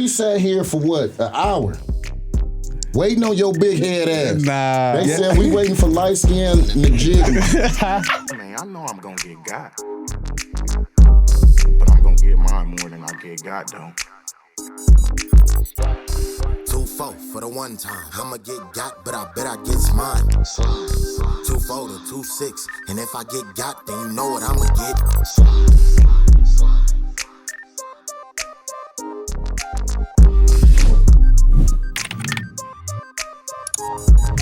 we sat here for what, an hour? Waiting on your big head ass. Nah. They said we waiting for light skin Njigba. Man, I know I'm gonna get got. But I'm gonna get mine more than I get got, though. 2-4 for the one time. I'ma get got, but I bet I gets mine. 2-4 to 2-6. And if I get got, then you know what I'ma get.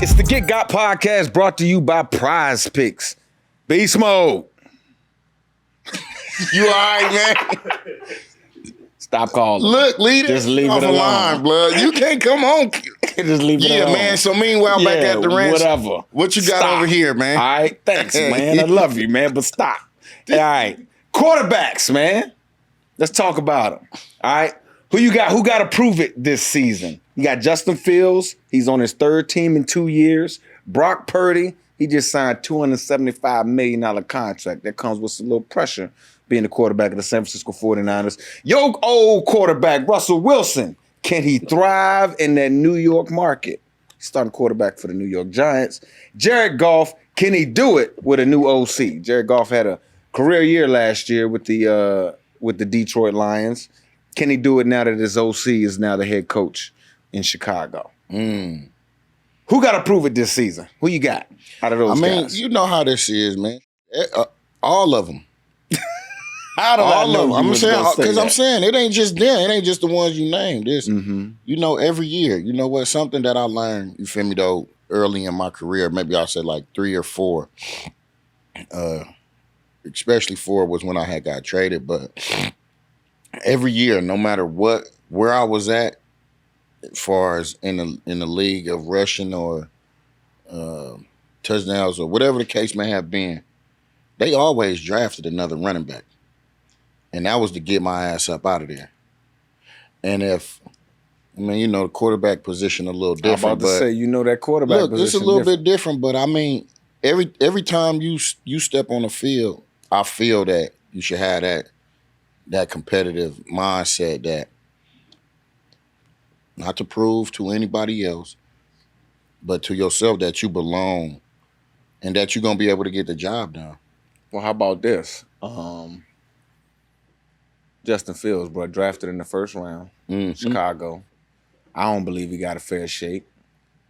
It's the Get Got podcast brought to you by PrizePicks. Beastmode. You all right, man? Stop calling. Look, leave it. Just leave off it the alone. line, blood. You can't come on. Just leave it alone. Yeah, man. So meanwhile, back at the ranch. Whatever. What you got Stop. over here, man? All right, thanks, man. I love you, man, but stop. All right. Quarterbacks, man. Let's talk about them. All right. Who you got? Who got to prove it this season? You got Justin Fields. He's on his third team in 2 years. Brock Purdy. He just signed a $275 million contract. That comes with some little pressure being the quarterback of the San Francisco 49ers. Your old quarterback, Russell Wilson. Can he thrive in that New York market? He's starting quarterback for the New York Giants. Jared Goff. Can he do it with a new OC? Jared Goff had a career year last year with the Detroit Lions. Can he do it now that his OC is now the head coach in Chicago? Who got to prove it this season? Who you got out of those guys? You know how this is, man. All of them. How do I All know of them. you was gonna say Because I'm that? saying it ain't just them. It ain't just the ones you named. This, you know, every year. You know what? Something that I learned, you feel me, though, early in my career, maybe I'll say like 3 or 4. Especially 4 was when I had got traded. But every year, no matter where I was at, as far as in the league of rushing or touchdowns or whatever the case may have been, they always drafted another running back. And that was to get my ass up out of there. And the quarterback position a little different. I'm about to say, that quarterback look, position it's a little bit different, but I mean, every time you step on the field, I feel that you should have that competitive mindset, that not to prove to anybody else, but to yourself that you belong and that you're going to be able to get the job done. Well, how about this? Justin Fields, bro, drafted in the first round, Chicago. I don't believe he got a fair shake.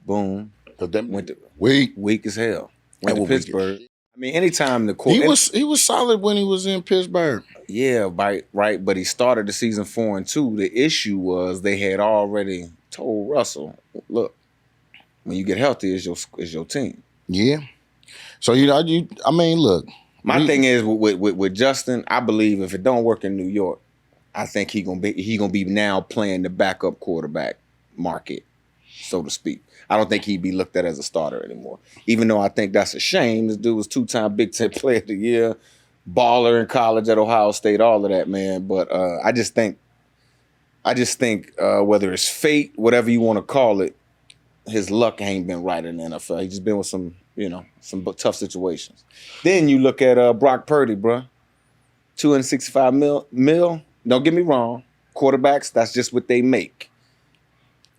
Boom. Went to weak as hell. Went to Pittsburgh. I mean, anytime the quarterback... He was solid when he was in Pittsburgh. Yeah, right. But he started the season 4-2. The issue was they had already told Russell, look, when you get healthy, is your team. Yeah. So look. My thing is with Justin, I believe if it don't work in New York, I think he gonna be now playing the backup quarterback market, so to speak. I don't think he'd be looked at as a starter anymore. Even though I think that's a shame. This dude was 2-time Big Ten Player of the Year, baller in college at Ohio State, all of that, man. But I just think whether it's fate, whatever you want to call it, his luck ain't been right in the NFL. He's just been with some tough situations. Then you look at Brock Purdy, bro. $265 million. Don't get me wrong. Quarterbacks, that's just what they make.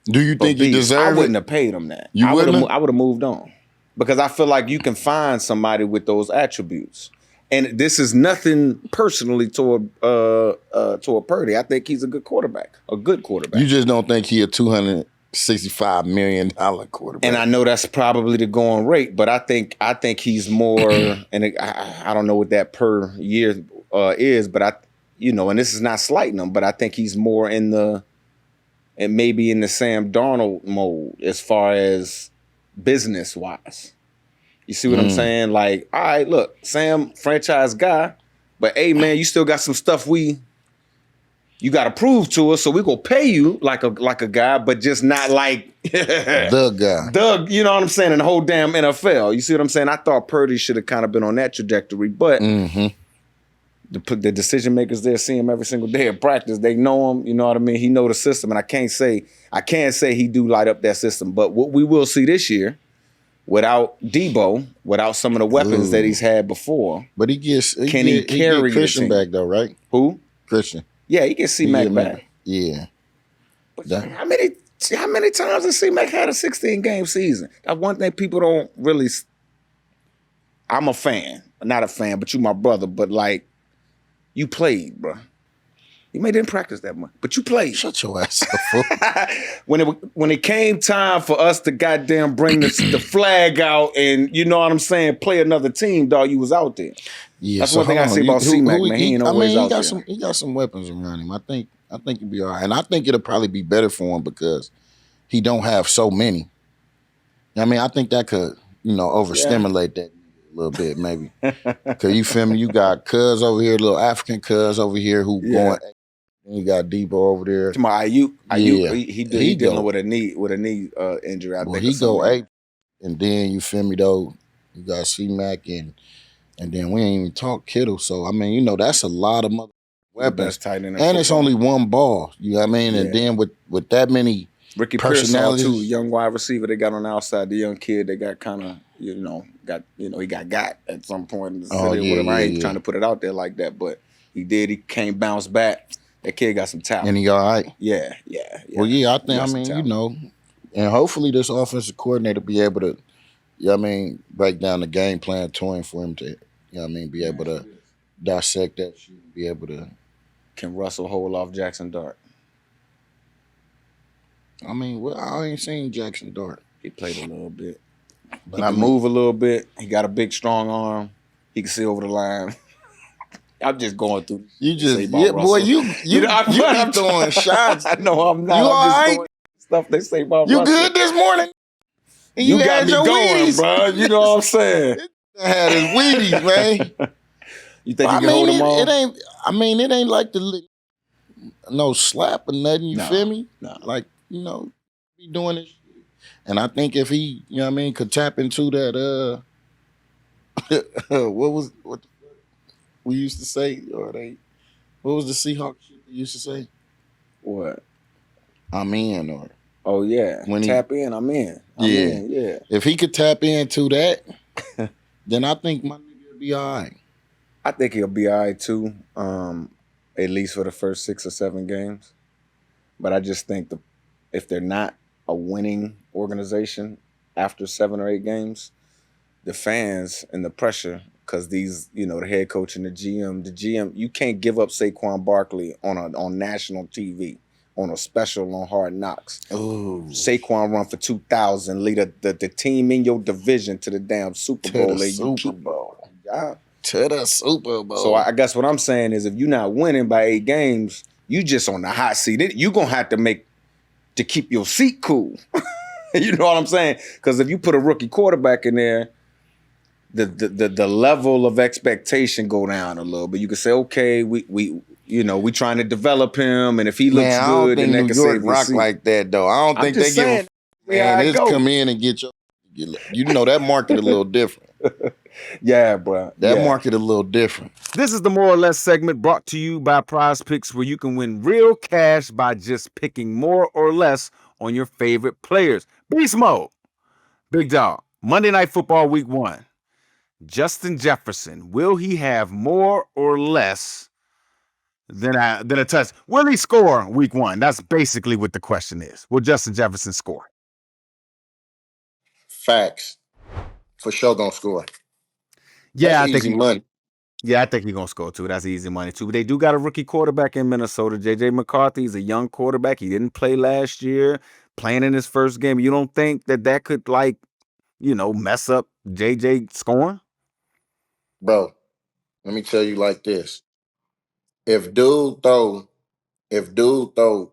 Do you think he deserved it? I wouldn't have paid him that. I would have moved on. Because I feel like you can find somebody with those attributes. And this is nothing personally toward Purdy. I think he's a good quarterback. You just don't think he a $265 million quarterback. And I know that's probably the going rate, but I think he's more, and I don't know what that per year is, but and this is not slighting him, but I think he's more maybe in the Sam Darnold mode as far as business wise. You see what I'm saying? Like, all right, look, Sam, franchise guy, but hey, man, you still got some stuff you got to prove to us, so we gonna pay you like a guy, but just not like the guy. You know what I'm saying? In the whole damn NFL. You see what I'm saying? I thought Purdy should have kind of been on that trajectory, but the decision makers there see him every single day at practice. They know him. You know what I mean? He know the system, and I can't say he do light up that system. But what we will see this year, without Debo, without some of the weapons that he's had before, but he carry Christian back though, right? Who? Christian. Yeah, he gets C-Mac back. Yeah. How many times has C-Mac had a 16-game season? That's one thing people don't really. I'm a fan, not a fan, but you my brother. But like, you played, bro. You may didn't practice that much, but you played. Shut your ass up, fool. when it came time for us to goddamn bring the flag out and you know what I'm saying, play another team, dog, you was out there. Yeah, that's one thing I say about C-Mac, man. He ain't always out there. He got some weapons around him. I think he'll be all right, and I think it'll probably be better for him because he don't have so many. I mean, I think that could overstimulate that a little bit, maybe. Cause you feel me? You got Cuz over here, little African Cuz over here who going. You got Debo over there. To my Ayuk, he dealing with a knee injury. I think he go 8, and then you feel me though. You got C-Mac and then we ain't even talk Kittle. So I mean, that's a lot of weapons. And it's only one ball. You know what I mean? Yeah. And then with that many Ricky personalities, Pearsall too, young wide receiver they got on the outside. The young kid they got kind of he got at some point in the city. I ain't trying to put it out there like that, but he did. He came bounce back. That kid got some talent. And he all right? Yeah. Well, yeah, I think, and hopefully this offensive coordinator be able to, break down the game plan to him for him to, be able to dissect that shit, be able to. Can Russell hold off Jackson Dart? I ain't seen Jackson Dart. He played a little bit. But he can move a little bit. He got a big, strong arm. He can see over the line. I'm just going through. Boy, you be throwing shots. I know I'm not. You all right? Stuff they say about you Russell. Good this morning? You got me going, bro. You know what I'm saying? I had his Wheaties, man. You think you can hold them all? It ain't like no slap or nothing. You feel me? No. Like be doing this shit. And I think if he, could tap into that. What we used to say, what was the Seahawks shit they used to say? What? I'm in, or oh yeah, when tap in, I'm in. I'm in, yeah. If he could tap into that, then I think my nigga will be all right. I think he'll be all right too, at least for the first 6 or 7 games. But I just think if they're not a winning organization after 7 or 8 games, the fans and the pressure. Because these, the head coach and the GM, you can't give up Saquon Barkley on national TV, on a special on Hard Knocks. Ooh. Saquon run for 2,000, lead the team in your division to the damn Super Bowl. To the Super Bowl. So I guess what I'm saying is if you're not winning by 8 games, you just on the hot seat. You're going to have to keep your seat cool. You know what I'm saying? Because if you put a rookie quarterback in there, the level of expectation go down a little bit. You could say, okay, we trying to develop him, and if he looks good, then they can say New York rock like that though. I don't think they give a man. Just come in and get that market a little different. Yeah, bro. That market a little different. This is the More or Less segment brought to you by PrizePicks, where you can win real cash by just picking more or less on your favorite players. Beastmode, big dog. Monday Night Football Week 1. Justin Jefferson, will he have more or less than a touch? Will he score week 1? That's basically what the question is. Will Justin Jefferson score? Facts. For sure gonna score. Yeah, I think he's money. Yeah, I think he's gonna score too. That's easy money too. But they do got a rookie quarterback in Minnesota. JJ McCarthy is a young quarterback. He didn't play last year, playing in his first game. You don't think that could mess up JJ scoring? Bro, let me tell you like this. If dude throw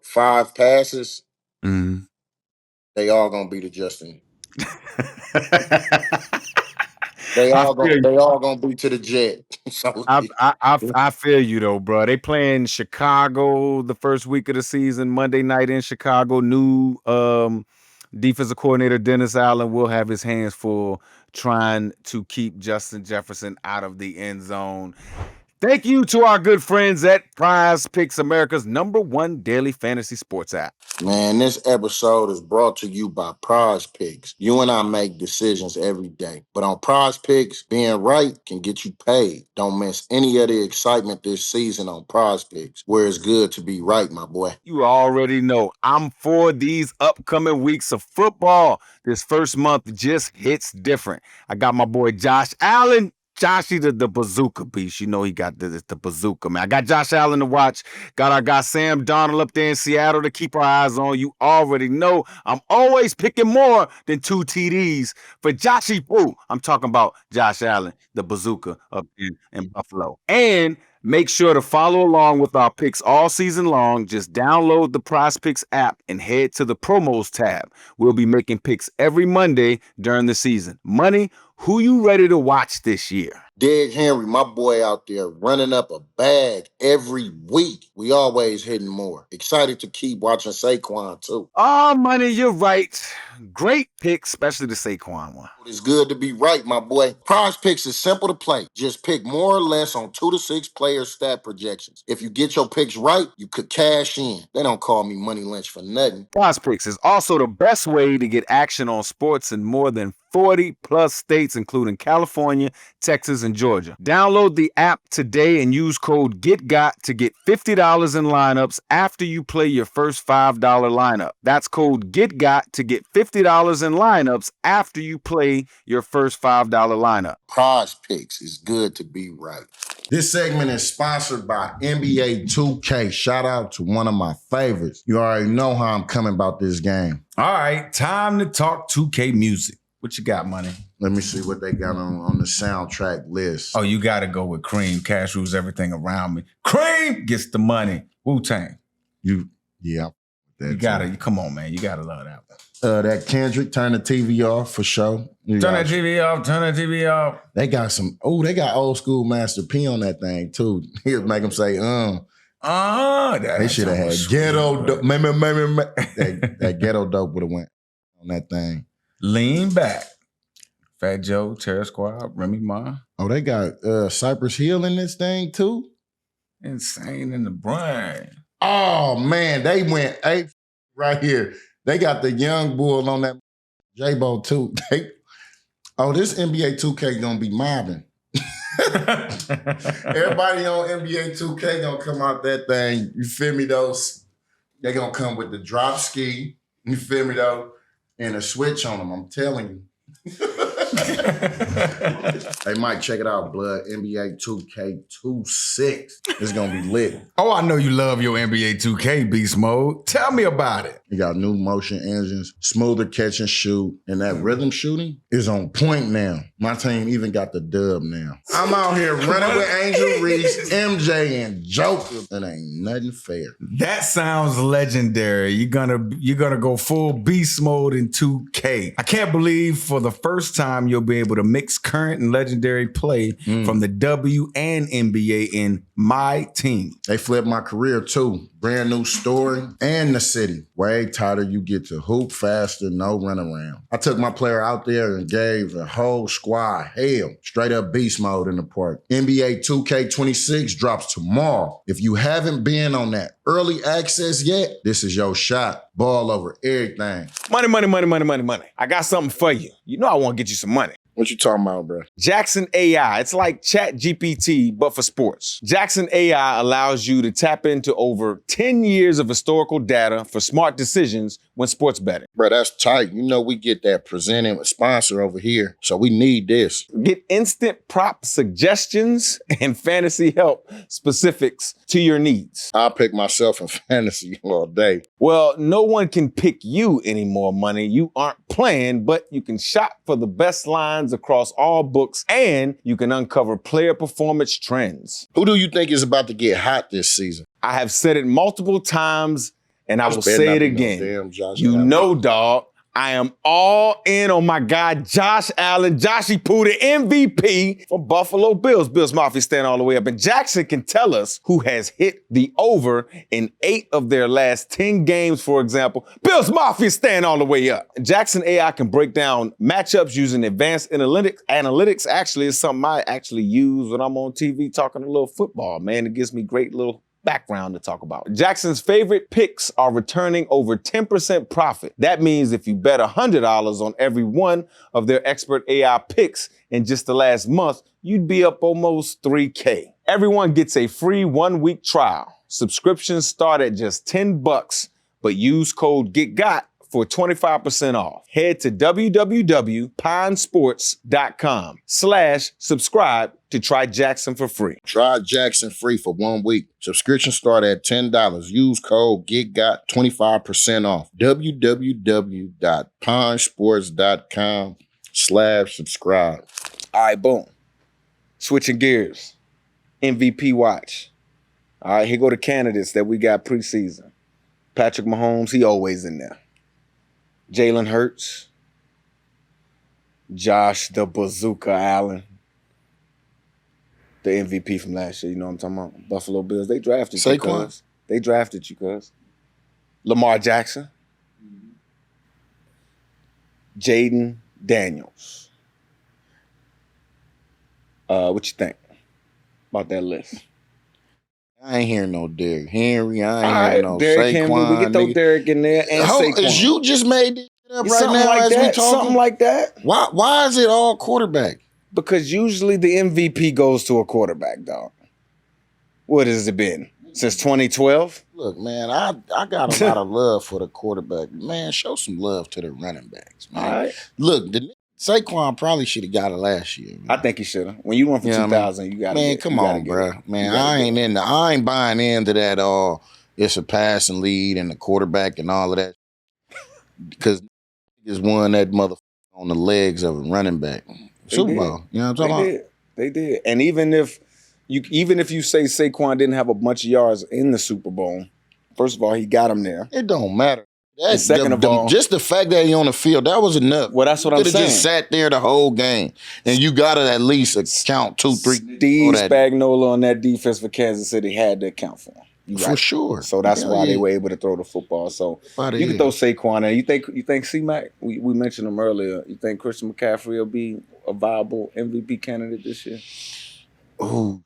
5 passes, they all gonna be to Justin. They all gonna be to the Jet. So I feel you though, bro. They playing Chicago the first week of the season, Monday night in Chicago. New defensive coordinator Dennis Allen will have his hands full trying to keep Justin Jefferson out of the end zone. Thank you to our good friends at PrizePicks, America's #1 daily fantasy sports app. Man, this episode is brought to you by PrizePicks. You and I make decisions every day, but on PrizePicks, being right can get you paid. Don't miss any of the excitement this season on PrizePicks, where it's good to be right, my boy. You already know I'm for these upcoming weeks of football. This first month just hits different. I got my boy Josh Allen. Joshy the bazooka beast. You know he got the bazooka, man. I got Josh Allen to watch. Got our guy Sam Darnold up there in Seattle to keep our eyes on. You already know I'm always picking more than 2 TDs for Joshy Poo. I'm talking about Josh Allen, the bazooka up in Buffalo. And make sure to follow along with our picks all season long. Just download the PrizePicks app and head to the promos tab. We'll be making picks every Monday during the season. Money, who you ready to watch this year? Dig Henry, my boy out there, running up a bag every week. We always hitting more. Excited to keep watching Saquon, too. Oh, Money, you're right. Great pick, especially the Saquon one. It's good to be right, my boy. PrizePicks is simple to play. Just pick more or less on 2 to 6 player stat projections. If you get your picks right, you could cash in. They don't call me Money Lynch for nothing. PrizePicks is also the best way to get action on sports in more than 40 plus states, including California, Texas, and Georgia. Download the app today and use code GETGOT to get $50 in lineups after you play your first $5 lineup. That's code GETGOT to get $50 in lineups after you play your first $5 lineup. PrizePicks is good to be right. This segment is sponsored by NBA 2K. Shout out to one of my favorites. You already know how I'm coming about this game. All right, time to talk 2K music. What you got, Money? Let me see what they got on the soundtrack list. Oh, you got to go with Cream. Cash rules everything around me. Cream gets the money. Wu-Tang. Yeah. You gotta, come on, man. You gotta love that one. That Kendrick, turn the TV off for sure. Turn that TV off. They got they got old school Master P on that thing too. He'll make them say, They should have had ghetto dope. That ghetto dope would have went on that thing. Lean back. Fat Joe, Terror Squad, Remy Ma. Oh, they got Cypress Hill in this thing too? Insane in the brain. Oh, man, they went ape right here. They got the young bull on that J-Bo too. This NBA 2K gonna be mobbing. Everybody on NBA 2K gonna come out that thing. You feel me, though? They gonna come with the drop ski. You feel me, though? And a switch on them, I'm telling you. Hey, Mike, check it out, blood. NBA 2K26. It's going to be lit. Oh, I know you love your NBA 2K beast mode. Tell me about it. You got new motion engines, smoother catch and shoot, and that rhythm shooting is on point now. My team even got the dub now. I'm out here running with Angel Reese, MJ, and Joker. It ain't nothing fair. That sounds legendary. You're gonna go full beast mode in 2K. I can't believe for the first time you'll be able to mix current and legendary play from the W and NBA in my team. They flipped my career too. Brand new story and the city. Way tighter, you get to hoop faster, no run around. I took my player out there and gave the whole squad hell. Straight up beast mode in the park. NBA 2K26 drops tomorrow. If you haven't been on that early access yet, this is your shot. Ball over everything. Money. I got something for you. You know I want to get you some money. What you talking about, bro? Jaxon AI. It's like ChatGPT, but for sports. Jaxon AI allows you to tap into over 10 years of historical data for smart decisions when sports betting. Bro, that's tight. You know we get that presenting with sponsor over here, so we need this. Get instant prop suggestions and fantasy help specifics to your needs. I'll pick myself in fantasy all day. Well, no one can pick you anymore, Money. You aren't playing, but you can shop for the best lines across all books, and you can uncover player performance trends. Who do you think is about to get hot this season? I have said it multiple times, and I will say it again. Damn Josh you Allen. know, dog, I am all in on my guy, Josh Allen. Joshy Poo, the MVP for Buffalo Bills. Bills Mafia stand all the way up. And Jackson can tell us who has hit the over in 8 of their last 10 games, for example. Bills Mafia stand all the way up. Jaxon AI can break down matchups using advanced analytics. Analytics actually is something I actually use when I'm on TV talking a little football, man. It gives me great little background to talk about. Jackson's favorite picks are returning over 10% profit. That means if you bet $100 on every one of their expert AI picks in just the last month, you'd be up almost $3K. Everyone gets a free 1-week trial. Subscriptions start at just $10, but use code GETGOT for 25% off. Head to www.pinesports.com/subscribe to try Jaxon for free. Try Jaxon free for 1 week. Subscription start at $10. Use code GETGOT 25% off. www.pinesports.com/subscribe. All right, boom. Switching gears. MVP watch. All right, here go the candidates that we got preseason. Patrick Mahomes, he always in there. Jalen Hurts. Josh the Bazooka Allen. The MVP from last year, you know what I'm talking about? Buffalo Bills, they drafted you, Saquon. cuz. They drafted you, cuz. Lamar Jackson. Jaden Daniels. What you think about that list? I ain't hearing no Derrick Henry. I ain't All right, hearing no Derrick Henry, Saquon. we can throw nigga. Derrick in there and Saquon. Is you just made this shit up right Something now like as we that, talking? something like that. Why is it all quarterback? Because usually the MVP goes to a quarterback, dog. What has it been? Since 2012? Look, man, I got a lot of love for the quarterback. Man, show some love to the running backs, man. All right. Look, Saquon probably should have got it last year. Man. I think he should have. When you won for You know what I 2,000, you got to Man, come on, bro. Man, I ain't buying into that it's a passing lead and the quarterback and all of that. Because is one that motherfucker on the legs of a running back. Super Bowl. You know what I'm talking about? They did. And even if you say Saquon didn't have a bunch of yards in the Super Bowl, first of all, he got him there. It don't matter. And second of all, just the fact that he on the field, that was enough. Well, that's what I'm saying. Could have just sat there the whole game, and you got to at least count 2, 3. Steve Spagnuolo on that defense for Kansas City had to account for him. For sure. So that's why they were able to throw the football. So you can throw Saquon in. You think C-Mac? We mentioned him earlier. You think Christian McCaffrey will be a viable MVP candidate this year? Ooh,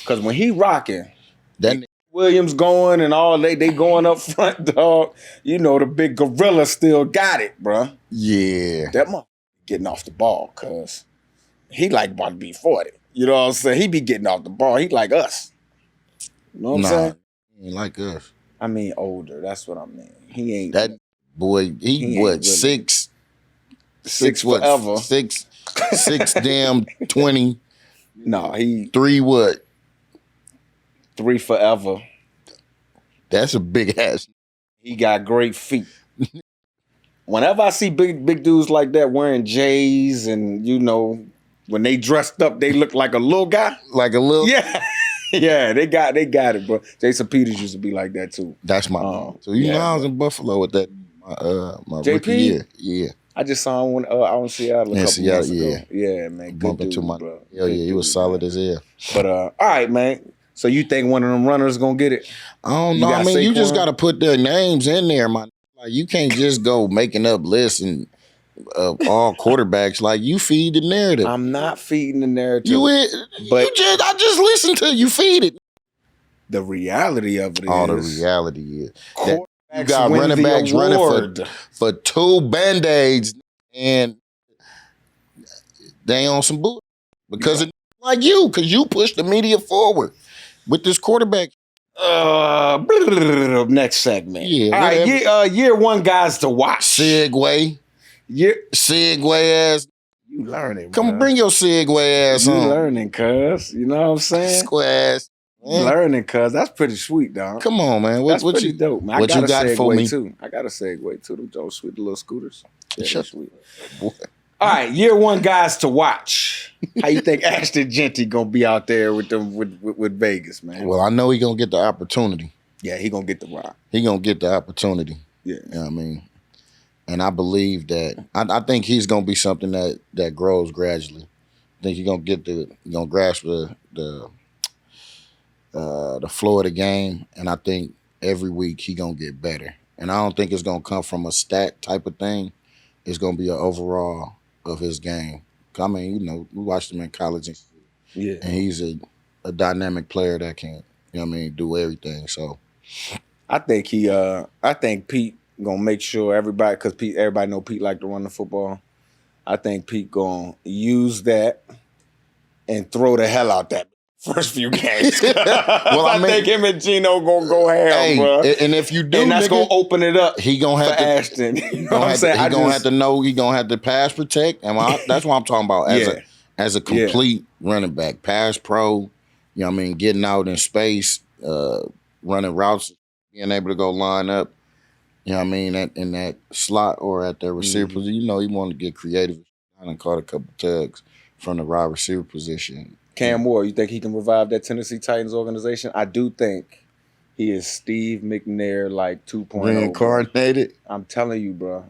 because when he rocking, that Williams going and all they going up front, dog. You know the big gorilla still got it, bruh. Yeah, that motherfucker getting off the ball, cuz he like about to be 40. You know what I'm saying? He be getting off the ball. He like us. You know what I'm saying? He ain't like us. I mean older. That's what I mean. He ain't that boy. He what really. six what forever. six damn 20. No, he 3 what? 3 forever. That's a big ass. He got great feet. Whenever I see big dudes like that wearing J's and when they dressed up, they look like a little guy. Like a little Yeah, they got it, bro. Jason Peters used to be like that too. That's my so know I was in Buffalo with that my JP? rookie year. Yeah. I just saw him out in Seattle a couple months ago. Yeah, man. Good dude, bro. Hell yeah, he was solid as hell. But all right, man. So you think one of them runners gonna get it? I don't know. I mean, you just gotta put their names in there, man. Like you can't just go making up lists and all quarterbacks. Like you feed the narrative. I'm not feeding the narrative. I just listened to you feed it. The reality of it the reality is that you got running backs running for 2 Band-Aids and they on some bull because it's like you, because you push the media forward with this quarterback. Next segment. Yeah. All right, year 1 guys to watch. Segue ass. You learning. Come bring your segue ass on. You learning, cuz. You know what I'm saying? Squares. Learning, cuz. That's pretty sweet, dog. Come on, man. That's pretty dope, man. What you got for me? Too. I got a segue too. Them Joe sweet little scooters. Yeah, sweet. Boy. All right, year 1 guys to watch. How you think Ashton Genty gonna be out there with them with Vegas, man? Well, I know he gonna get the opportunity. Yeah, he gonna get the rock. He gonna get the opportunity. Yeah. You know what I mean? And I believe that I think he's gonna be something that grows gradually. I think he's gonna grasp the flow of the game, and I think every week he gonna get better. And I don't think it's gonna come from a stat type of thing. It's gonna be an overall of his game. I mean, we watched him in college, and he's a dynamic player that can, do everything. So I think Pete gonna make sure everybody, because everybody know Pete like to run the football. I think Pete gonna use that and throw the hell out that first few games. Well, I think him and Gino gonna go ham, bro. And if you do, and that's gonna open it up. He gonna have for to Ashton. He gonna have to know. He gonna have to pass protect, and that's what I'm talking about. As a complete running back, pass pro. Getting out in space, running routes, being able to go line up. In that slot or at the receiver position. He wanted to get creative. I done caught a couple tugs from the wide receiver position. Cam Moore, you think he can revive that Tennessee Titans organization? I do think he is Steve McNair like 2.0. Reincarnated. I'm telling you, bro.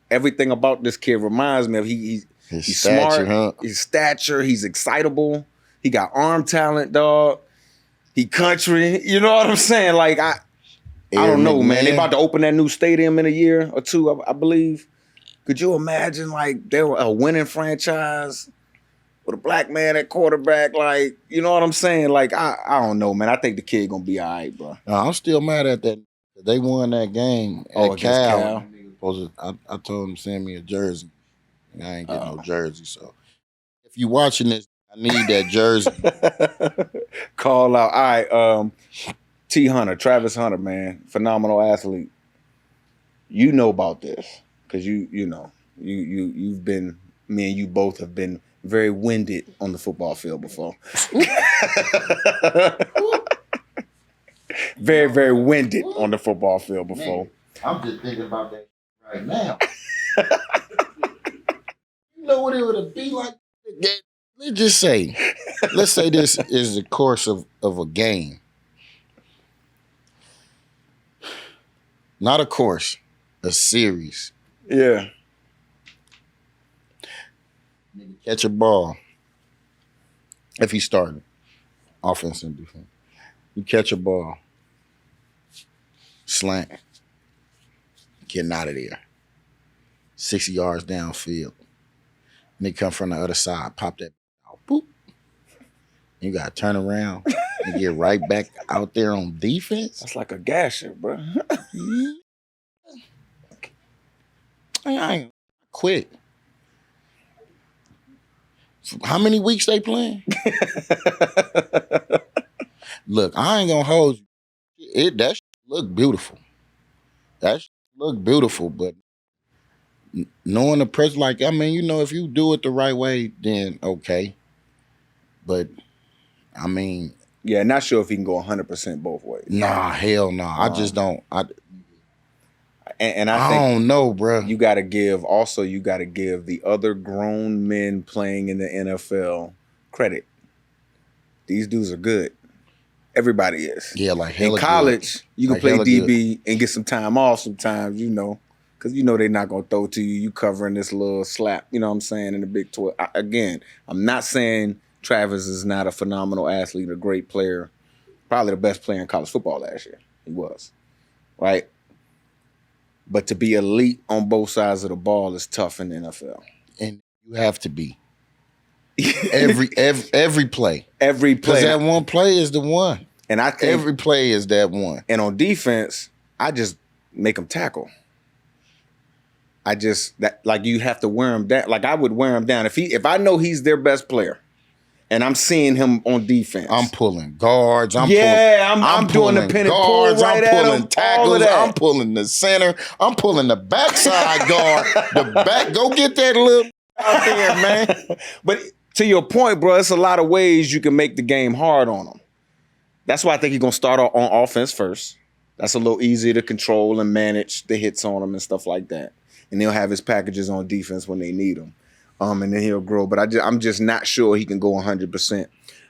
Everything about this kid reminds me of he's stature, smart. huh? His stature, he's excitable. He got arm talent, dog. He country. You know what I'm saying? Like I don't know, man. They about to open that new stadium in a year or two, I believe. Could you imagine, like, they were a winning franchise with a black man at quarterback? Like, you know what I'm saying? Like, I don't know, man. I think the kid gonna be all right, bro. I'm still mad at that. They won that game at Cal. I told him to send me a jersey. I ain't getting no jersey. So if you watching this, I need that jersey. Call out. All right, T. Hunter, Travis Hunter, man. Phenomenal athlete. You know about this. Because you've been, me and you both have been very winded on the football field before. Very, very winded on the football field before. Man, I'm just thinking about that right now. You know what it would be like? Let's say this is the course of a game. Not a course, a series. Yeah. Catch a ball. If he's starting, offense and defense. You catch a ball. Slant. Getting out of there. 60 yards downfield. And they come from the other side. Pop that out. Boop. You got to turn around and get right back out there on defense. That's like a gasher, bro. I ain't quit. How many weeks they playing? Look, I ain't gonna hold you. That look beautiful. That look beautiful, but knowing the press, if you do it the right way, then okay. But not sure if he can go 100% both ways. Nah, hell no. I just don't. And I think, don't know, bro. You got to give the other grown men playing in the NFL credit. These dudes are good. Everybody is. Yeah, like in college, good. You can play DB and get some time off sometimes, because they're not going to throw to you. You covering this little slap, you know what I'm saying, in the Big 12. Again, I'm not saying Travis is not a phenomenal athlete, a great player, probably the best player in college football last year. He was, right? But to be elite on both sides of the ball is tough in the NFL. And you have to be. Every play. Every play. Because that one play is the one. And I think every play is that one. And on defense, I just make them tackle. You have to wear him down. Like I would wear him down. If I know he's their best player, and I'm seeing him on defense. I'm pulling guards. I'm doing the pin and pull right I'm pulling him, tackles. I'm pulling the center. I'm pulling the backside guard. Go get that little out there, man. But to your point, bro, it's a lot of ways you can make the game hard on him. That's why I think he's going to start on offense first. That's a little easier to control and manage the hits on him and stuff like that. And he'll have his packages on defense when they need him. And then he'll grow. But I'm just not sure he can go 100%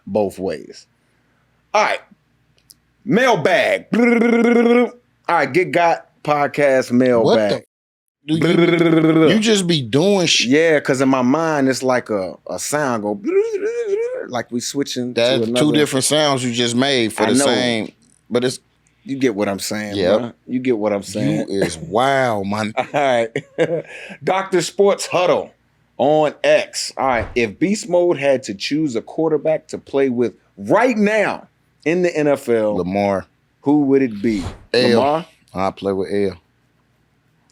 both ways. All right. Mailbag. All right, Get Got podcast mailbag. You just be doing shit. Yeah, because in my mind, it's like a sound go like we switching to That's another. two different sounds you just made for I the know. same. But it's You get what I'm saying, Yep. bro. You get what I'm saying. you is wow, man. All right. Dr. Sports Huddle on X. All right. If Beast Mode had to choose a quarterback to play with right now in the NFL, Lamar. who would it be? L. Lamar? I play with L.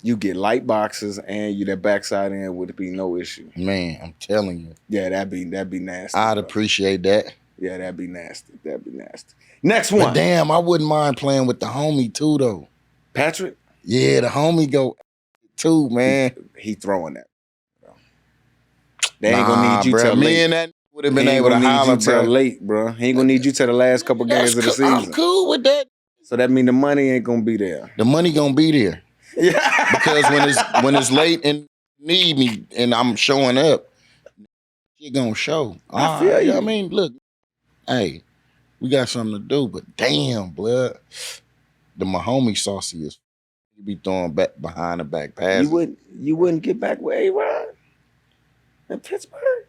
You get light boxes and you that backside end would be no issue. Man, I'm telling you. Yeah, that'd be nasty. I'd bro. appreciate that. Yeah, that'd be nasty. That'd be nasty. Next one. But damn, I wouldn't mind playing with the homie too, though. Patrick? Yeah, the homie go too, man. He throwing that. They ain't gonna need you bro. till Me late. and that would have been He ain't able to gonna need holler, you till bro. late, bro. He ain't gonna need you till the last couple games of the season. I'm cool with that. So that mean the money ain't gonna be there. The money gonna be there. Yeah. Because when it's late and need me and I'm showing up, you gonna show. I feel you. I mean, look, hey, we got something to do, but damn, blood, my homie saucy is you be throwing back behind the back passes. You wouldn't get back with A-Rod in Pittsburgh?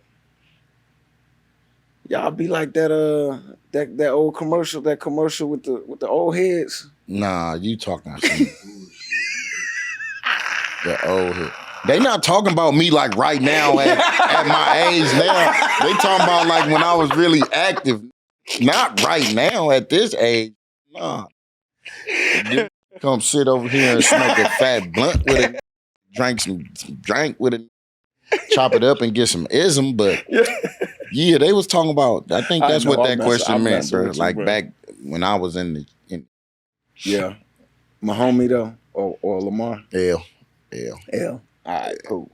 Y'all be like that old commercial, that commercial with the old heads. Nah, you talking some the old head. They not talking about me like right now at my age now. They talking about like when I was really active. Not right now at this age. Nah. Dude, come sit over here and smoke a fat blunt with it. Drink with it. Chop it up and get some ism. But yeah, they was talking about, I think that's what that question meant, bro. Like back when I was in the Yeah. My homie though, or Lamar. L. All right, cool.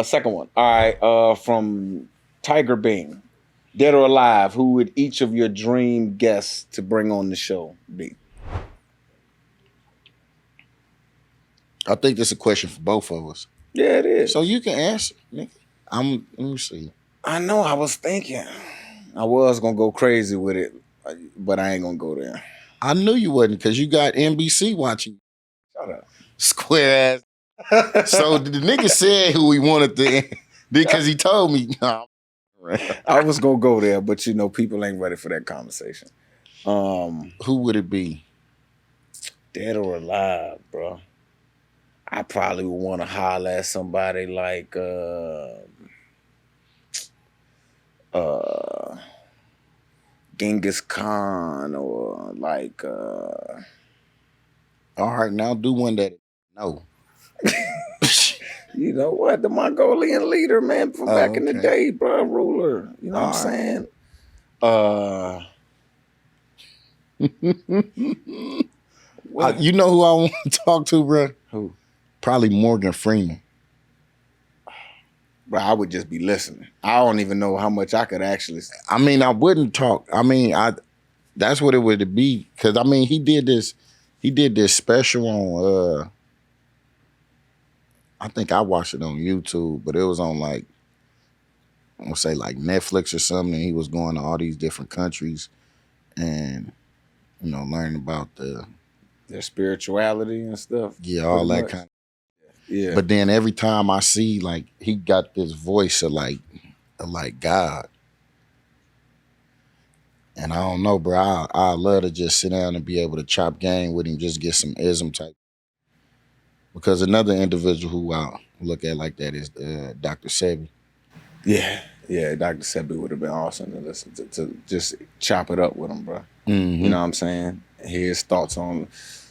Second one. All right, from Tiger Bing. Dead or alive, who would each of your dream guests to bring on the show be? I think that's a question for both of us. Yeah, it is. So you can answer, nigga. Let me see. I know, I was thinking. I was going to go crazy with it, but I ain't going to go there. I knew you wasn't because you got NBC watching. Shut up. Square ass. So the nigga said who he wanted to, because he told me. Nah. I was going to go there, but you know, people ain't ready for that conversation. Who would it be? Dead or alive, bro? I probably would want to holler at somebody like Genghis Khan or like All right, now do one that no. you know what, the Mongolian leader, man, from back in the okay. day, bro, ruler. You know what I'm saying? You know who I want to talk to, bro? Who? Probably Morgan Freeman. Bro, I would just be listening. I don't even know how much I could actually. I mean, I wouldn't talk. I mean, that's what it would be. Cause I mean, he did this special on I think I watched it on YouTube, but it was on like, I'm gonna say like Netflix or something. And he was going to all these different countries and, you know, learning about their spirituality and stuff. Yeah, all that kind of. Yeah. But then every time I see, like, he got this voice of like God. And I don't know, bro. I love to just sit down and be able to chop game with him, just get some ism type. Because another individual who I look at like that is Dr. Sebi. Yeah, Dr. Sebi would have been awesome to listen to just chop it up with him, bro. Mm-hmm. You know what I'm saying? Hear his thoughts on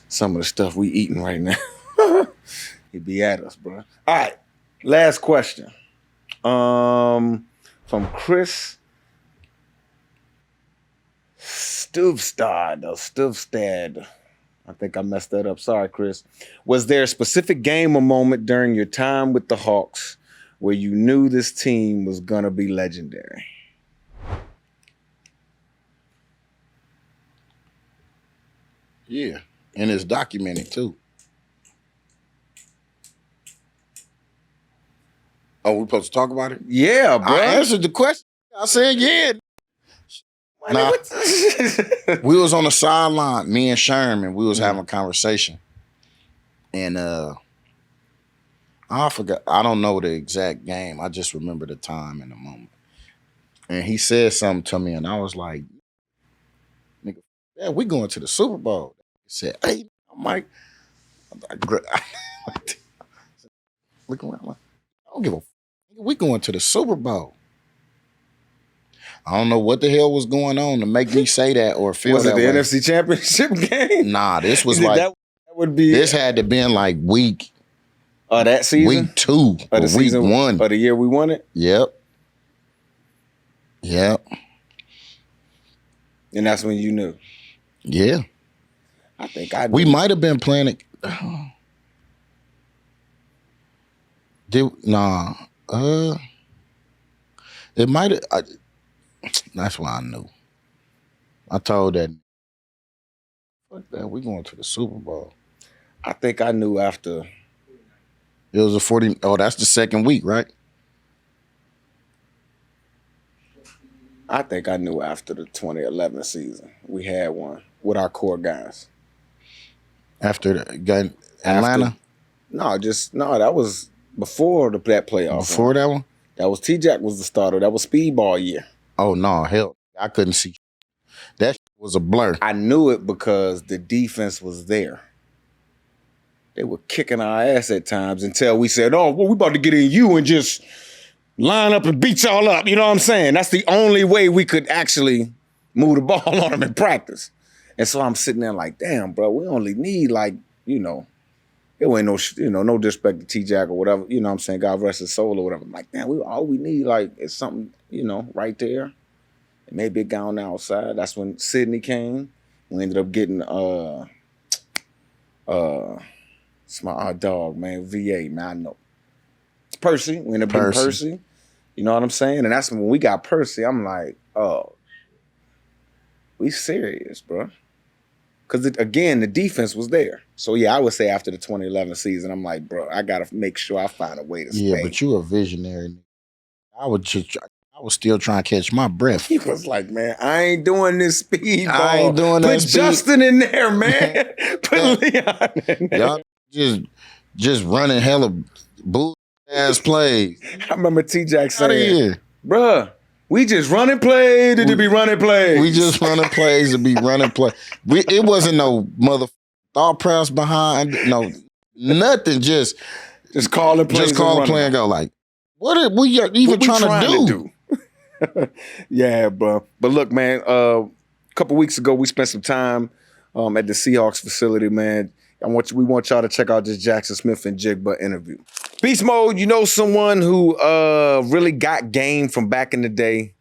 some of the stuff we eating right now. He'd be at us, bro. All right, last question. From Chris Stuvstad. I think I messed that up. Sorry, Chris. Was there a specific game or moment during your time with the Hawks where you knew this team was going to be legendary? Yeah, and it's documented too. Oh, we supposed to talk about it? Yeah, bro. I answered the question. I said, yeah. Nah, we was on the sideline, me and Sherman, we was having a conversation. And I forgot. I don't know the exact game. I just remember the time and the moment. And he said something to me, and I was like, "Nigga, yeah, we going to the Super Bowl." He said, "Hey, Mike." Look around. Like, I don't give a. We going to the Super Bowl. I don't know what the hell was going on to make me say that or feel Was it that the way. NFC Championship game? Nah, this was like that would be. this had to been like week that season, week 2 or the week season, 1 of the year we won it. Yep. And that's when you knew. Yeah. I think I. We might have been playing it. It might have. That's why I knew. I told that. Fuck that. We going to the Super Bowl. I think I knew after. It was a 40. Oh, that's the second week, right? I think I knew after the 2011 season. We had one with our core guys. After the gun Atlanta? No, that was before that playoff. Before that one? That was T-Jack was the starter. That was speedball year. Oh, no, hell. I couldn't see. That was a blur. I knew it because the defense was there. They were kicking our ass at times until we said, oh, well, we about to get in you and just line up and beat y'all up. You know what I'm saying? That's the only way we could actually move the ball on them in practice. And so I'm sitting there like, damn, bro, we only need like, it ain't no disrespect to T-Jack or whatever, you know what I'm saying, God rest his soul or whatever. I'm like, damn, all we need like is something, right there. And maybe a guy on the outside. That's when Sydney came. We ended up getting it's my dog, man, VA, man, I know. It's Percy. We ended up getting Percy. You know what I'm saying? And that's when we got Percy, I'm like, oh, we serious, bro. Because, again, the defense was there. So, yeah, I would say after the 2011 season, I'm like, bro, I got to make sure I find a way to stay. Yeah, but you a visionary. I was still trying to catch my breath. He was like, man, I ain't doing this speedball. I ain't doing that Put Justin in there, man. Put Leon in there. Y'all just running hella bull-ass plays. I remember T-Jack Out of saying, here. bruh, we just running plays to be running plays. We just running plays to be running plays. It wasn't no thought process behind, no nothing. Just calling plays. Just call a play and go like, what are we even trying to do? Yeah, bro. But look, man, a couple weeks ago, we spent some time at the Seahawks facility, man. We want y'all to check out this Jaxon Smith and Njigba interview. Beastmode, you know someone who really got game from back in the day.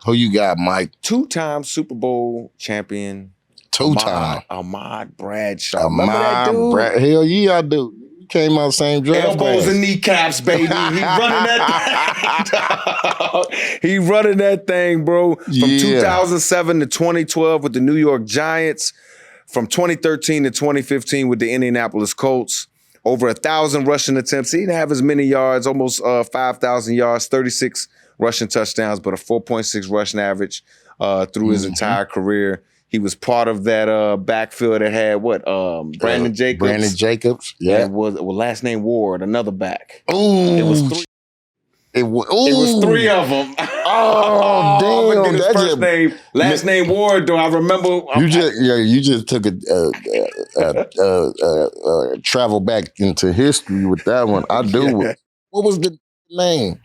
Who you got, Mike? 2-time Super Bowl champion. 2-time. Ahmad Bradshaw. Remember that dude? Hell yeah, I do. You came out the same draft Elbows class. and kneecaps, baby. He running that thing. He running that thing, bro. From 2007 to 2012 with the New York Giants. From 2013 to 2015 with the Indianapolis Colts. Over 1,000 rushing attempts. He didn't have as many yards, almost 5,000 yards, 36 rushing touchdowns, but a 4.6 rushing average through his entire career. He was part of that backfield that had Brandon Jacobs. Brandon Jacobs, yeah. And was last name Ward, another back. Ooh. It was 3. It was 3 of them. Oh, damn! His first name, last name Ward. Though I remember, you just took a travel back into history with that one. I do. Yeah. What was the name?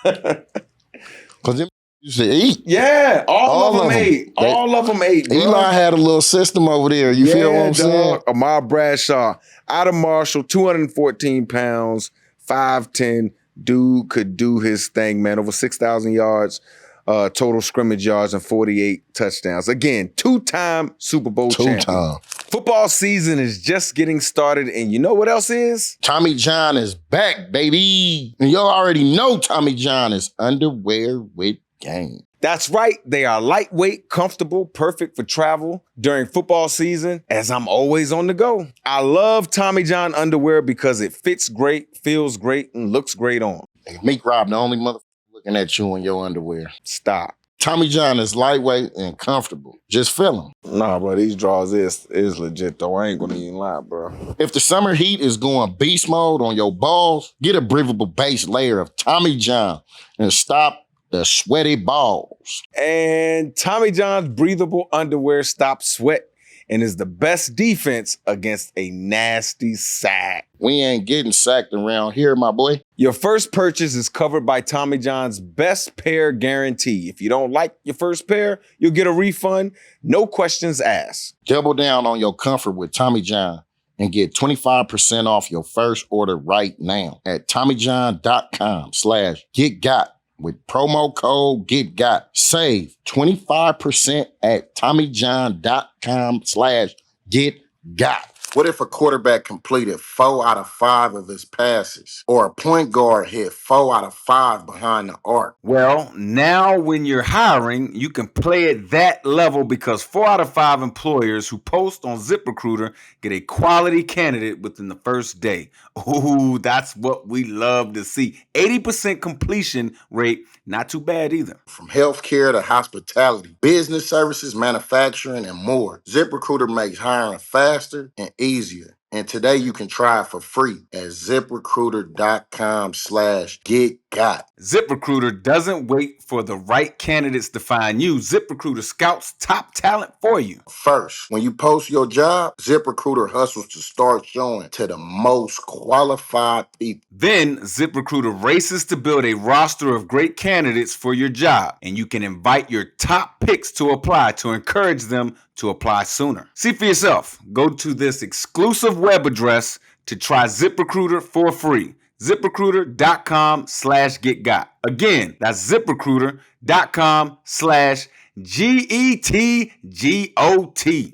Because you said 8. Yeah, all of them 8. All of them 8. Bro. Eli had a little system over there. You feel what I'm saying? Ahmad Bradshaw, out of Marshall, 214 pounds, 5'10". Dude could do his thing, man. Over 6,000 yards, total scrimmage yards, and 48 touchdowns. Again, 2-time Super Bowl champion. 2-time. Football season is just getting started, and you know what else is? Tommy John is back, baby. And y'all already know Tommy John is underwear with game. That's right. They are lightweight, comfortable, perfect for travel during football season, as I'm always on the go. I love Tommy John underwear because it fits great, feels great, and looks great on. Meek Rob, the only motherfucker looking at you in your underwear. Stop. Tommy John is lightweight and comfortable. Just feel him. Nah, bro, these draws is legit, though. I ain't gonna even lie, bro. If the summer heat is going beast mode on your balls, get a breathable base layer of Tommy John and stop the sweaty balls. And Tommy John's breathable underwear stops sweat and is the best defense against a nasty sack. We ain't getting sacked around here, my boy. Your first purchase is covered by Tommy John's best pair guarantee. If you don't like your first pair, you'll get a refund, no questions asked. Double down on your comfort with Tommy John and get 25% off your first order right now at TommyJohn.com/getgot. With promo code GetGot. Save 25% at TommyJohn.com/getgot. What if a quarterback completed 4 out of 5 of his passes? Or a point guard hit 4 out of 5 behind the arc? Well, now when you're hiring, you can play at that level because 4 out of 5 employers who post on ZipRecruiter get a quality candidate within the first day. Ooh, that's what we love to see. 80% completion rate, not too bad either. From healthcare to hospitality, business services, manufacturing, and more, ZipRecruiter makes hiring faster and easier. And today you can try it for free at ZipRecruiter.com/getgot. ZipRecruiter doesn't wait for the right candidates to find you. ZipRecruiter scouts top talent for you. First, when you post your job, ZipRecruiter hustles to start showing to the most qualified people. Then ZipRecruiter races to build a roster of great candidates for your job, and you can invite your top picks to apply to encourage them to apply sooner. See for yourself. Go to this exclusive web address to try ZipRecruiter for free. ZipRecruiter.com/getgot. Again, that's ZipRecruiter.com/GETGOT.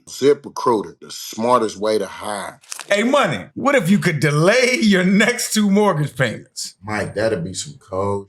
ZipRecruiter, the smartest way to hire. Hey, Money, what if you could delay your next 2 mortgage payments? Mike, that'd be some code.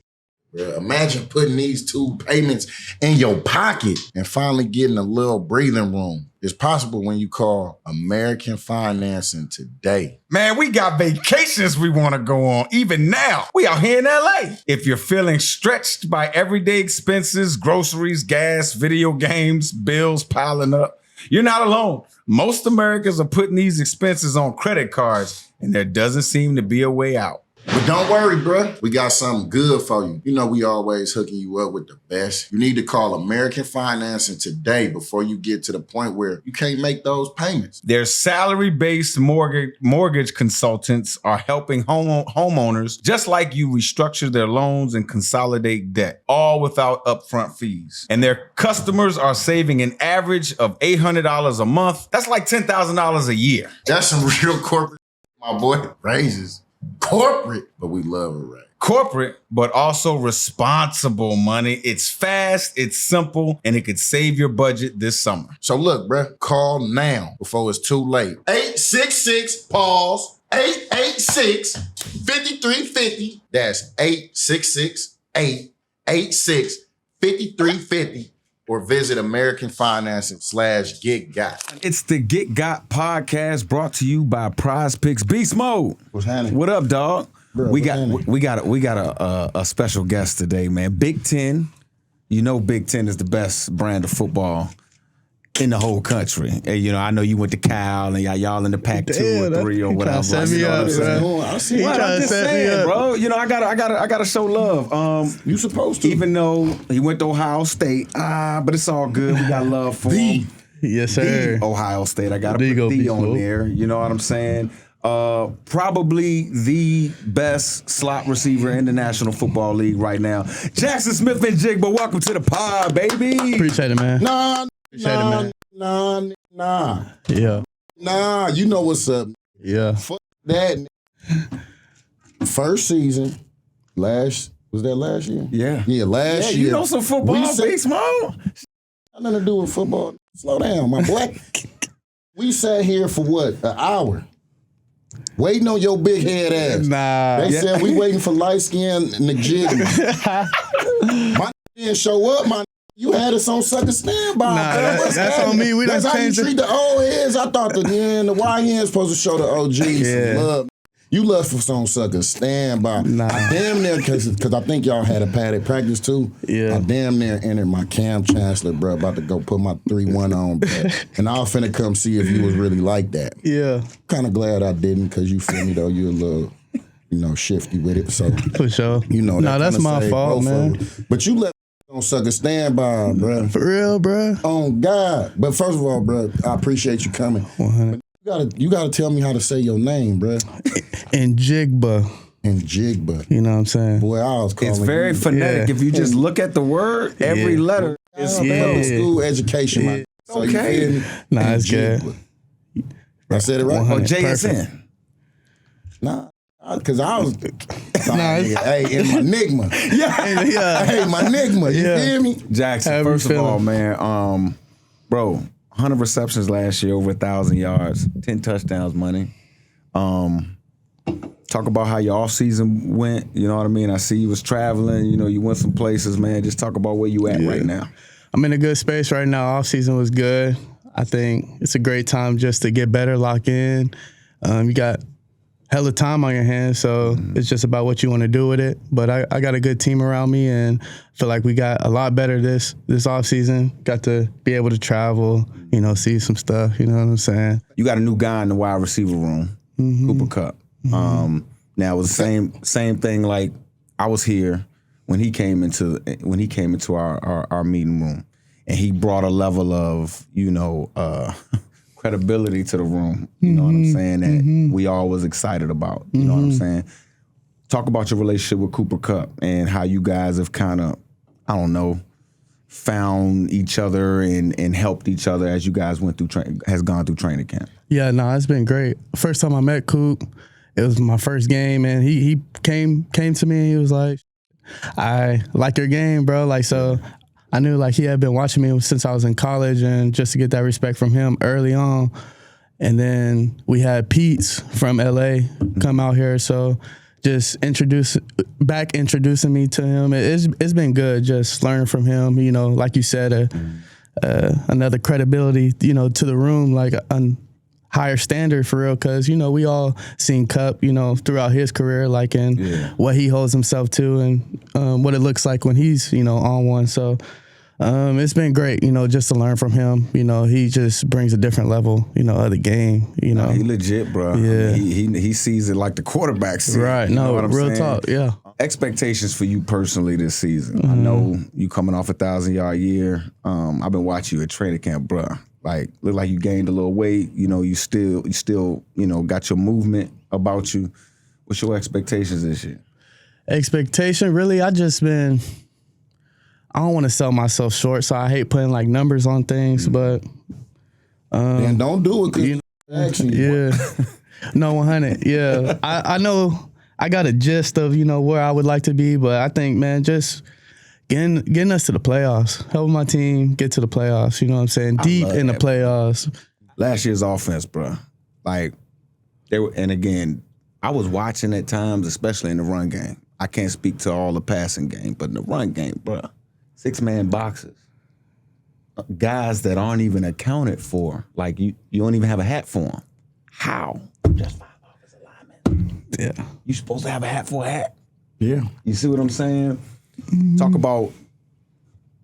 Bro, imagine putting these 2 payments in your pocket and finally getting a little breathing room. It's possible when you call American Financing today. Man, we got vacations we want to go on, even now. We out here in LA. If you're feeling stretched by everyday expenses, groceries, gas, video games, bills piling up, you're not alone. Most Americans are putting these expenses on credit cards, and there doesn't seem to be a way out. But don't worry, bro. We got something good for you. You know we always hooking you up with the best. You need to call American Financing today before you get to the point where you can't make those payments. Their salary-based mortgage consultants are helping homeowners just like you restructure their loans and consolidate debt, all without upfront fees. And their customers are saving an average of $800 a month. That's like $10,000 a year. That's some real corporate, my boy. Raises. Corporate, but we love it, right? Corporate, but also responsible money. It's fast, it's simple, and it could save your budget this summer. So look, bruh, call now before it's too late. 866-PAUSE, 886-5350. That's 866-886-5350. Or visit American Financing/getgot. It's the Get Got podcast brought to you by PrizePicks Beastmode. What's happening? What up, dog? Bro, we got a special guest today, man. Big Ten. You know Big Ten is the best brand of football in the whole country. And, you know, I know you went to Cal and y'all in the Pac-2 or 3 or whatever. Set me up, bro. I'm just saying, bro. You know, I gotta show love. You supposed to. Even though he went to Ohio State, but it's all good. We got love for him. Yes, sir. The Ohio State. I gotta put the on there. You know what I'm saying? Probably the best slot receiver in the National Football League right now. Jaxon Smith and Njigba, welcome to the pod, baby. Appreciate it, man. Nah. Yeah. Nah, you know what's up. Yeah. Fuck that. First season, was that last year? Yeah. Yeah, last year. You know some football, Beastmode? Nothing to do with football. Slow down, my black. We sat here for what? An hour. Waiting on your big head ass. Nah. They said we waiting for light skin Njigba. My didn't show up, my. You had us on sucker standby. Nah, that's on me. We That's done how you changed treat the old heads. I thought the YNs supposed to show the OGs some love. You left for some suckers. Stand by. Nah. I damn near, because I think y'all had a padded practice too. Yeah. I damn near entered my Cam Chancellor, bro, about to go put my 3-1 on, bro. And I was finna come see if you was really like that. Yeah. Kind of glad I didn't, because you feel me, though, you're a little, shifty with it. So, For sure. that No, that's kinda my saved fault, both of man. us. But you let on sucker stand by, bro. For real, bro. Oh, God. But first of all, bro, I appreciate you coming. 100. You gotta tell me how to say your name, bro. Njigba. Njigba. You know what I'm saying? Boy, I was calling It's very you. phonetic. Yeah. If you just look at the word, every Yeah. letter is Public spelled. school education. Yeah. Right? So you Okay. feel me? Nah, it's good. Njigba. I said it right? 100. Or JSN. Nah, because I was. Nah, it's- hey, in my Njigba. Yeah. Hey, my Njigba. You Yeah. feel me? Jackson, How you first of feeling? all, man, bro, 100 receptions last year, over 1,000 yards, 10 touchdowns, money. Talk about how your offseason went. You know what I mean? I see you was traveling. You went some places, man. Just talk about where you at right now. I'm in a good space right now. Off season was good. I think it's a great time just to get better, lock in. You got hella time on your hands, so it's just about what you want to do with it. But I got a good team around me, and feel like we got a lot better this off season. Got to be able to travel, see some stuff. You know what I'm saying? You got a new guy in the wide receiver room, Cooper Kupp. Now it was the same thing. Like I was here when he came into our meeting room, and he brought a level of credibility to the room. You know what I'm saying? That we all was excited about. You know what I'm saying? Talk about your relationship with Cooper Kupp and how you guys have kind of, I don't know, found each other and helped each other as you guys gone through training camp. Yeah, no, it's been great. First time I met Coop, it was my first game, and he came to me and he was like, I like your game, bro. Like, so I knew like he had been watching me since I was in college, and just to get that respect from him early on. And then we had Pete's from LA come out here, so just introducing me to him. It's been good just learning from him. Like you said, another credibility, to the room, like a higher standard for real. Because we all seen Kupp, throughout his career, like what he holds himself to, and what it looks like when he's on one. So it's been great, just to learn from him. He just brings a different level, of the game. He legit, bro. Yeah. I mean, he sees it like the quarterback sees it. Right. You know No, what I'm real saying? talk. Yeah. Expectations for you personally this season. I know you coming off 1,000-yard year. I've been watching you at training camp, bro. Like, look like you gained a little weight. You still got your movement about you. What's your expectations this year? Expectation, really, I don't want to sell myself short, so I hate putting like numbers on things, but And don't do it because actually. yeah. No, 100. Yeah. I know I got a gist of, where I would like to be, but I think, man, just getting us to the playoffs, helping my team get to the playoffs, you know what I'm saying? Deep in the playoffs. Last year's offense, bro. Like, and again, I was watching at times, especially in the run game. I can't speak to all the passing game, but in the run game, bro, 6-man boxes. Guys that aren't even accounted for. Like, you don't even have a hat for them. How? Just 5 offensive linemen. Yeah. You supposed to have a hat for a hat. Yeah. You see what I'm saying? Talk about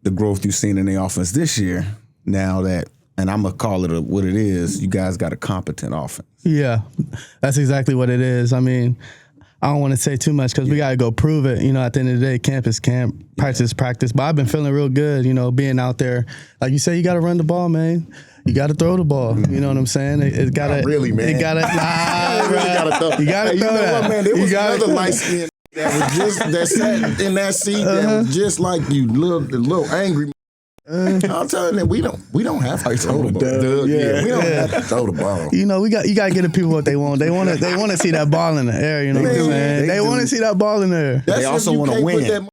the growth you've seen in the offense this year. Now that, and I'm going to call it what it is, you guys got a competent offense. Yeah. That's exactly what it is. I mean, I don't want to say too much because we got to go prove it. At the end of the day, camp is camp, practice is practice. But I've been feeling real good, being out there. Like you say, you got to run the ball, man. You got to throw the ball. You know what I'm saying? It got to. Not really, man. It got to. Nah, really gotta throw. You got to Hey, throw you know that. what, man? There was You gotta another throw light that. skin that sat in that seat that was just like you, little angry. I'm telling you, we don't have to throw the ball. Yeah. We don't have to throw the ball. You got to get the people what they want. They want to see that ball in the air. You know what I'm saying? They want to see that ball in the air. That's They also if you wanna can't win. Put that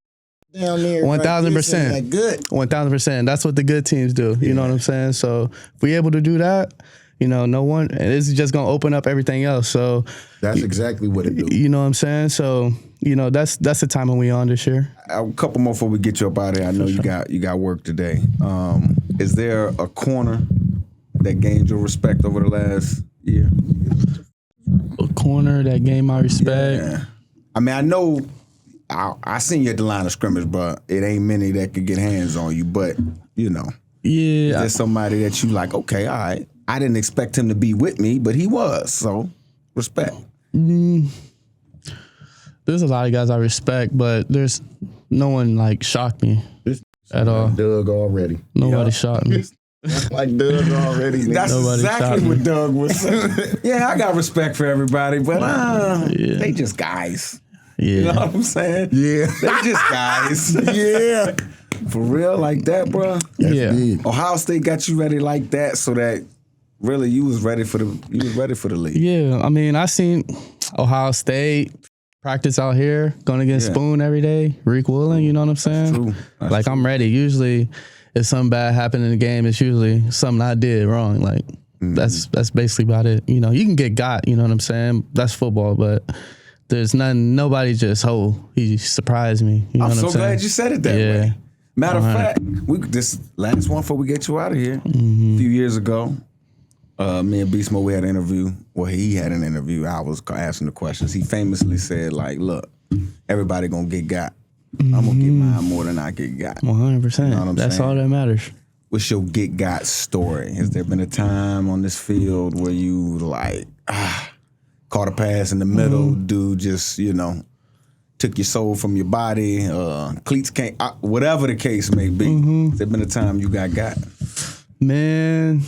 down there, 1000%. Like good. 1000%. That's what the good teams do. You know what I'm saying? So if we able to do that, no one. This is just gonna open up everything else. So That's exactly what it do. you know what I'm saying? So that's the timing we on this year. A couple more before we get you up out of here. I know you got work today. Is there a corner that gained your respect over the last year? corner that gained my respect. Yeah. I mean, I know I seen you at the line of scrimmage, but it ain't many that could get hands on you. But, you know, Yeah. there's somebody that you like, okay, all right. I didn't expect him to be with me, but he was. So, respect. There's a lot of guys I respect, but there's no one like shocked me at all. Doug already. Nobody shocked me. Like Doug already. nigga. That's Nobody shot exactly me. what Doug was saying. Yeah, I got respect for everybody, but Yeah. they just guys. Yeah. You know what I'm saying? Yeah. They just guys. Yeah. For real, like that, bro. Yeah. Big. Ohio State got you ready like that, so that really you was ready for the league. Yeah. I mean, I seen Ohio State practice out here, going against Yeah. Spoon every day, Reek Woolen, you know what I'm saying? true. That's Like, I'm ready. Usually, if something bad happened in the game, it's usually something I did wrong. Like, that's basically about it. You know, you can get got, you know what I'm saying? That's football, but there's nobody just, he surprised me. You know I'm what so I'm saying? glad you said it that way. Matter of fact, this last one before we get you out of here, a few years ago, me and Beastmode, we had an interview. Well, he had an interview. I was asking the questions. He famously said, like, look, everybody gonna get got. I'm gonna get mine more than I get got. 100%. You know what I'm That's saying? all that matters. What's your get got story? Has there been a time on this field where you like caught a pass in the middle, dude just, you know, took your soul from your body, cleats can't, whatever the case may be. Has there been a time you got? Man,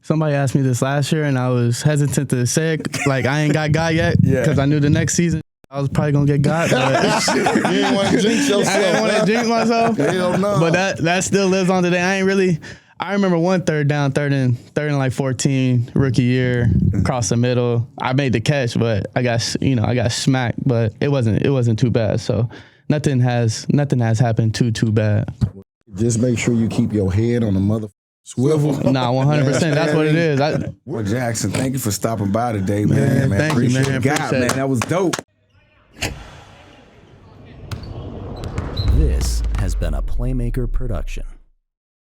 somebody asked me this last year, and I was hesitant to say it. Like, I ain't got yet because I knew the next season I was probably gonna get got. But You didn't want to jinx yourself. I didn't want to jinx myself. Hell no. But that still lives on today. I remember one third and like 14 rookie year across the middle. I made the catch, but I got smacked. But it wasn't too bad. So nothing has happened too bad. Just make sure you keep your head on the mother swivel. Nah, 100%. That's what it is. Well, Jaxon, thank you for stopping by today, man. thank you, man. God, Appreciate man, it. that was dope. This has been a Playmaker production.